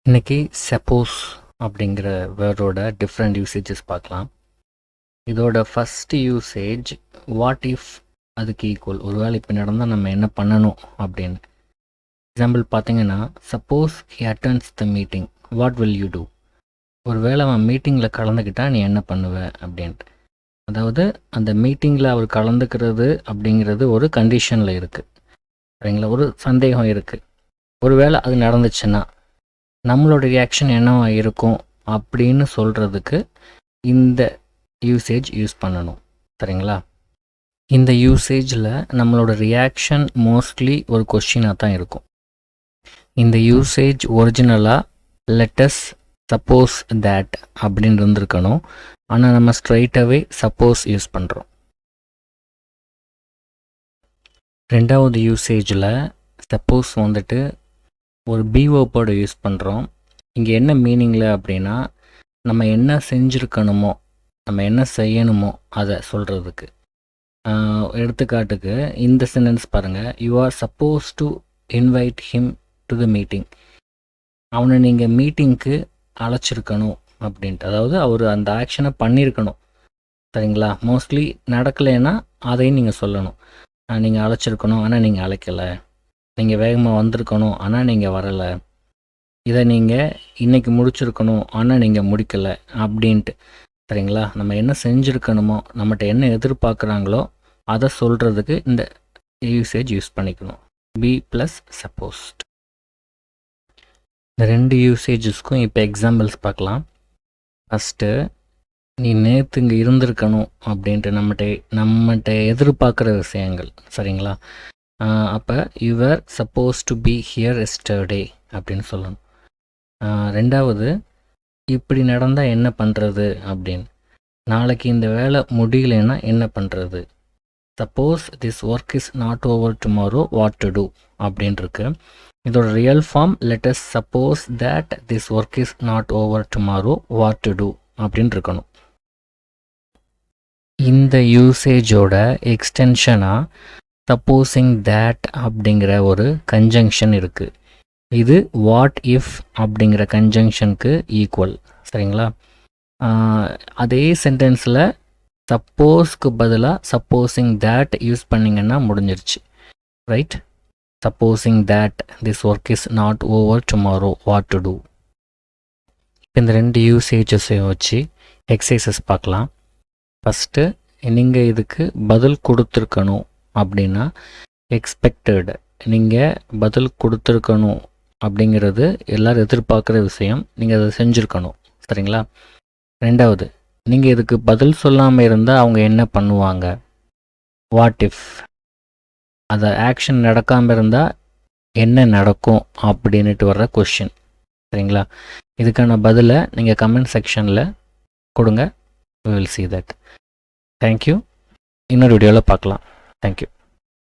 இன்னைக்கு சப்போஸ் அப்படிங்கிற வேர்டோட different usages பார்க்கலாம். இதோட ஃபஸ்ட் யூசேஜ் வாட் இஃப் அதுக்கு ஈக்குவல். ஒருவேளை இப்போ நடந்தால் நம்ம என்ன பண்ணணும் அப்படின்னு. எக்ஸாம்பிள் பார்த்தீங்கன்னா, suppose he attends the meeting, what will you do? ஒருவேளை அவன் மீட்டிங்கில் கலந்துக்கிட்டால் நீ என்ன பண்ணுவ அப்படின்ட்டு. அதாவது அந்த மீட்டிங்கில் அவர் கலந்துக்கிறது அப்படிங்கிறது ஒரு கண்டிஷனில் இருக்குது, சரிங்களா? ஒரு சந்தேகம் இருக்குது. ஒருவேளை அது நடந்துச்சுன்னா நம்மளோட ரியாக்ஷன் என்னவா இருக்கும் அப்படின்னு சொல்கிறதுக்கு இந்த யூசேஜ் யூஸ் பண்ணணும், சரிங்களா? இந்த யூசேஜில் நம்மளோட ரியாக்ஷன் மோஸ்ட்லி ஒரு கொஸ்டினாக தான் இருக்கும். இந்த யூசேஜ் ஒரிஜினலாக லெட்டஸ் சப்போஸ் தேட் அப்படின்னு இருந்திருக்கணும். ஆனால் நம்ம ஸ்ட்ரைட்டாகவே சப்போஸ் யூஸ் பண்ணுறோம். ரெண்டாவது யூசேஜில் சப்போஸ் வந்துட்டு ஒரு பிஓப்போடு யூஸ் பண்ணுறோம். இங்கே என்ன மீனிங்கில் அப்படின்னா, நம்ம என்ன செஞ்சுருக்கணுமோ, நம்ம என்ன செய்யணுமோ அதை சொல்கிறதுக்கு. எடுத்துக்காட்டுக்கு இந்த சென்டென்ஸ் பாருங்கள், you are suppose to invite him to the meeting. அவனை நீங்கள் மீட்டிங்க்கு அழைச்சிருக்கணும் அப்படின்ட்டு. அதாவது அவர் அந்த ஆக்ஷனை பண்ணியிருக்கணும், சரிங்களா? மோஸ்ட்லி நடக்கலைன்னா அதையும் நீங்கள் சொல்லணும். நீங்கள் அழைச்சிருக்கணும் ஆனால் நீங்கள் அழைக்கலை, நீங்கள் வேகமாக வந்திருக்கணும் ஆனால் நீங்கள் வரலை, இதை நீங்கள் இன்றைக்கி முடிச்சிருக்கணும் ஆனால் நீங்கள் முடிக்கலை அப்படின்ட்டு, சரிங்களா? நம்ம என்ன செஞ்சுருக்கணுமோ, நம்மகிட்ட என்ன எதிர்பார்க்குறாங்களோ அதை சொல்கிறதுக்கு இந்த யூசேஜ் யூஸ் பண்ணிக்கணும். Be plus supposed. இந்த ரெண்டு யூசேஜஸ்க்கும் இப்போ எக்ஸாம்பிள்ஸ் பார்க்கலாம். ஃபஸ்ட்டு, நீ நேற்று இங்கே இருந்திருக்கணும் அப்படின்ட்டு நம்மகிட்ட எதிர்பார்க்குற விஷயங்கள், சரிங்களா? அப்போ your suppose to be here yesterday அப்படின்னு சொல்லணும். ரெண்டாவது, இப்படி நடந்தால் என்ன பண்ணுறது அப்படின்னு. நாளைக்கு இந்த வேலை முடியலைன்னா என்ன பண்ணுறது? Suppose this work is not over tomorrow what to do அப்படின்ட்டுருக்கு. இதோட real form let's suppose that this work is not over tomorrow what to do அப்படின்னு இருக்கணும். இந்த யூசேஜோட எக்ஸ்டென்ஷனாக சப்போஸிங் தேட் அப்படிங்கிற ஒரு கன்ஜங்ஷன் இருக்குது. இது வாட் இஃப் அப்படிங்கிற கன்ஜங்ஷனுக்கு ஈக்குவல், சரிங்களா? அதே சென்டென்ஸில் சப்போஸ்க்கு பதிலாக சப்போஸிங் தேட் யூஸ் பண்ணிங்கன்னா முடிஞ்சிருச்சு, right? Supposing that this work is not over tomorrow what to do. இந்த ரெண்டு யூசேஜஸையும் வச்சு எக்ஸசைசஸ் பார்க்கலாம். ஃபஸ்ட்டு, நீங்கள் இதுக்கு பதில் கொடுத்துருக்கணும் அப்படின்னா எக்ஸ்பெக்டட். நீங்கள் பதில் கொடுத்துருக்கணும் அப்படிங்கிறது எல்லோரும் எதிர்பார்க்குற விஷயம், நீங்கள் அதை செஞ்சுருக்கணும், சரிங்களா? ரெண்டாவது, நீங்கள் இதுக்கு பதில் சொல்லாமல் இருந்தால் அவங்க என்ன பண்ணுவாங்க? What if. அதை ஆக்ஷன் நடக்காமல் இருந்தால் என்ன நடக்கும் அப்படின்ட்டு வர்ற கொஷின், சரிங்களா? இதுக்கான பதிலை நீங்கள் கமெண்ட் செக்ஷனில் கொடுங்க. we will see that. Thank you. இன்னொரு வீடியோவில் பார்க்கலாம். Thank you.